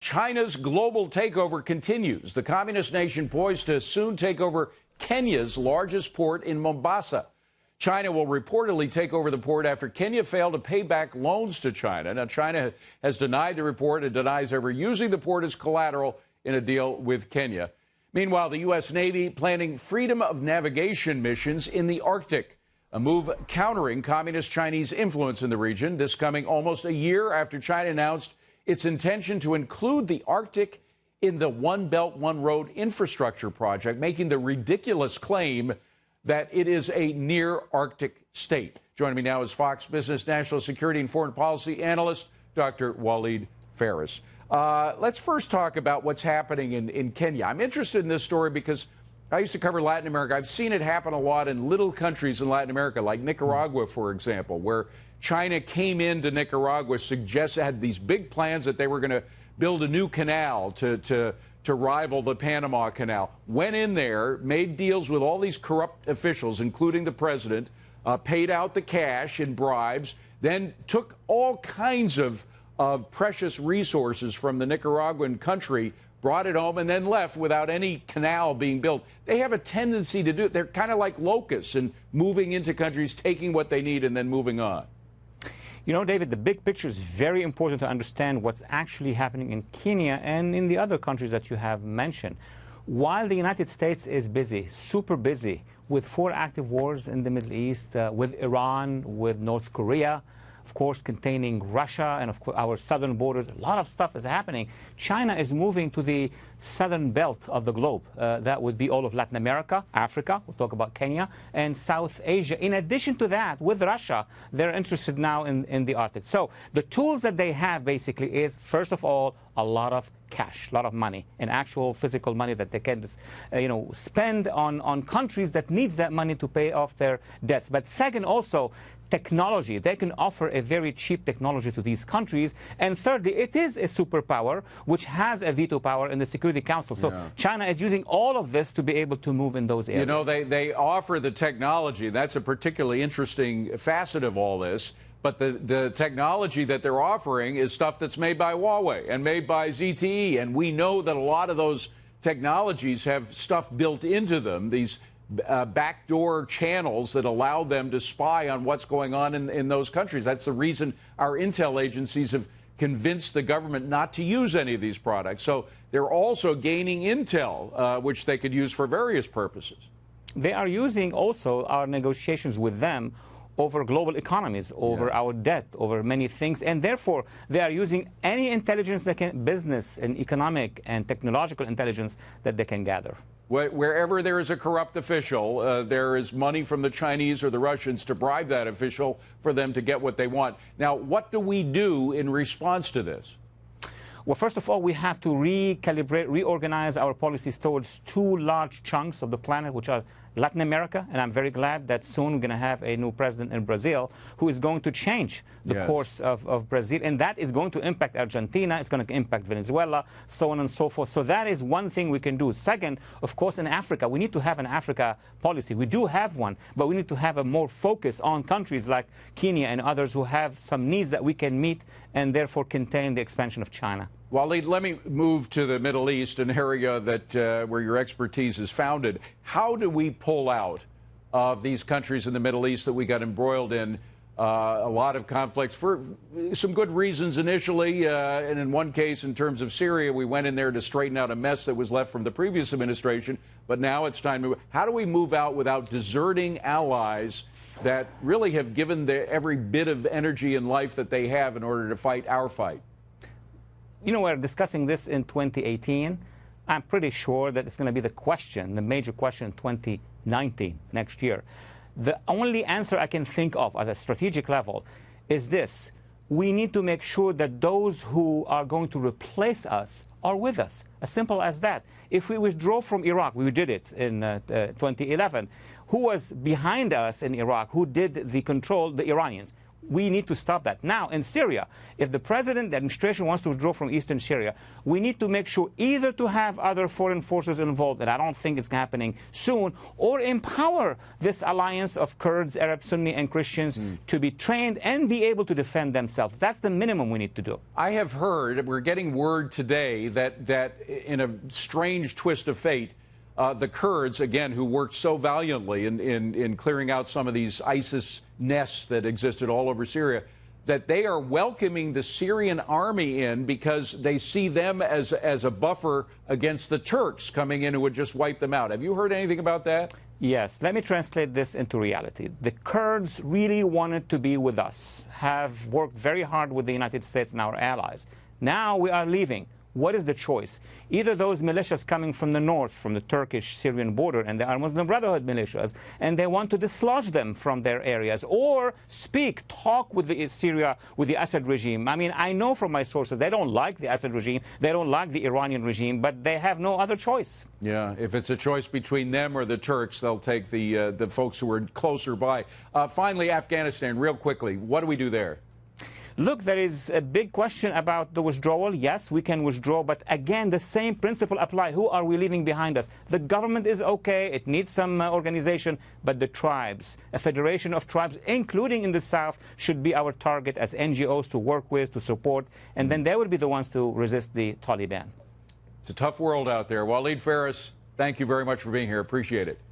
China's global takeover continues. The communist nation poised to soon take over Kenya's largest port in Mombasa. China will reportedly take over the port after Kenya failed to pay back loans to China. Now, China has denied the report and denies ever using the port as collateral in a deal with Kenya. Meanwhile, the U.S. Navy planning freedom of navigation missions in the Arctic, a move countering communist Chinese influence in the region. This coming almost a year after China announced its intention to include the Arctic in the One Belt, One Road infrastructure project, making the ridiculous claim that it is a near Arctic state. Joining me now is Fox Business national security and foreign policy analyst, Dr. Walid Phares. Let's first talk about what's happening in Kenya. I'm interested in this story because I used to cover Latin America. I've seen it happen a lot in little countries in Latin America, like Nicaragua, for example, where China came into Nicaragua, had these big plans that they were going to build a new canal to rival the Panama Canal. Went in there, made deals with all these corrupt officials, including the president, paid out the cash in bribes, then took all kinds of precious resources from the Nicaraguan country, brought it home, and then left without any canal being built. They have a tendency to do it. They're kind of like locusts and moving into countries, taking what they need, and then moving on. You know, David, the big picture is very important to understand what's actually happening in Kenya and in the other countries that you have mentioned. While the United States is busy, super busy, with 4 active wars in the Middle East, with Iran, with North Korea, of course, containing Russia and, of course, our southern borders. A lot of stuff is happening. China is moving to the southern belt of the globe. That would be all of Latin America, Africa, we'll talk about Kenya, and South Asia. In addition to that, with Russia, they're interested now in the Arctic. So the tools that they have basically is, first of all, a lot of cash, a lot of money, and actual physical money that they can spend on countries that needs that money to pay off their debts. But second, also, technology. They can offer a very cheap technology to these countries. And thirdly, it is a superpower which has a veto power in the Security Council. So China is using all of this to be able to move in those areas. You know, they offer the technology. That's a particularly interesting facet of all this. But the technology that they're offering is stuff that's made by Huawei and made by ZTE. And we know that a lot of those technologies have stuff built into them, these backdoor channels that allow them to spy on what's going on in those countries. That's the reason our intel agencies have convinced the government not to use any of these products. So they're also gaining intel, which they could use for various purposes. They are using also our negotiations with them over global economies, over our debt, over many things, and therefore they are using any intelligence they can, business and economic and technological intelligence that they can gather. Wherever there is a corrupt official, there is money from the Chinese or the Russians to bribe that official for them to get what they want. Now, what do we do in response to this? Well, first of all, we have to recalibrate, reorganize our policies towards 2 large chunks of the planet, which are Latin America, and I'm very glad that soon we're going to have a new president in Brazil who is going to change the course of Brazil, and that is going to impact Argentina, it's going to impact Venezuela, so on and so forth. So that is one thing we can do. Second, of course, in Africa, we need to have an Africa policy. We do have one, but we need to have a more focus on countries like Kenya and others who have some needs that we can meet and therefore contain the expansion of China. Walid, let me move to the Middle East, an area that where your expertise is founded. How do we pull out of these countries in the Middle East that we got embroiled in? A lot of conflicts for some good reasons initially, and in one case, in terms of Syria, we went in there to straighten out a mess that was left from the previous administration. But now it's time to move. How do we move out without deserting allies that really have given every bit of energy and life that they have in order to fight our fight? You know, we're discussing this in 2018. I'm pretty sure that it's going to be the major question in 2019, next year. The only answer I can think of at a strategic level is this. We need to make sure that those who are going to replace us are with us. As simple as that. If we withdraw from Iraq, we did it in 2011. Who was behind us in Iraq? Who did the control? The Iranians. We need to stop that. Now, in Syria, if the president, the administration wants to withdraw from eastern Syria, we need to make sure either to have other foreign forces involved, and I don't think it's happening soon, or empower this alliance of Kurds, Arab, Sunni, and Christians to be trained and be able to defend themselves. That's the minimum we need to do. I have heard, we're getting word today that in a strange twist of fate, the Kurds, again, who worked so valiantly in clearing out some of these ISIS nests that existed all over Syria, that they are welcoming the Syrian army in because they see them as a buffer against the Turks coming in who would just wipe them out. Have you heard anything about that? Yes. Let me translate this into reality. The Kurds really wanted to be with us, have worked very hard with the United States and our allies. Now we are leaving. What is the choice? Either those militias coming from the north, from the Turkish-Syrian border, and they are Muslim Brotherhood militias, and they want to dislodge them from their areas, or talk with the Syria, with the Assad regime. I mean, I know from my sources they don't like the Assad regime, they don't like the Iranian regime, but they have no other choice. Yeah, if it's a choice between them or the Turks, they'll take the folks who are closer by. Finally, Afghanistan, real quickly, what do we do there? Look, there is a big question about the withdrawal. Yes, we can withdraw, but again, the same principle apply. Who are we leaving behind us? The government is okay. It needs some organization, but the tribes, a federation of tribes, including in the south, should be our target as NGOs to work with, to support, and then they will be the ones to resist the Taliban. It's a tough world out there. Walid Phares, thank you very much for being here. Appreciate it.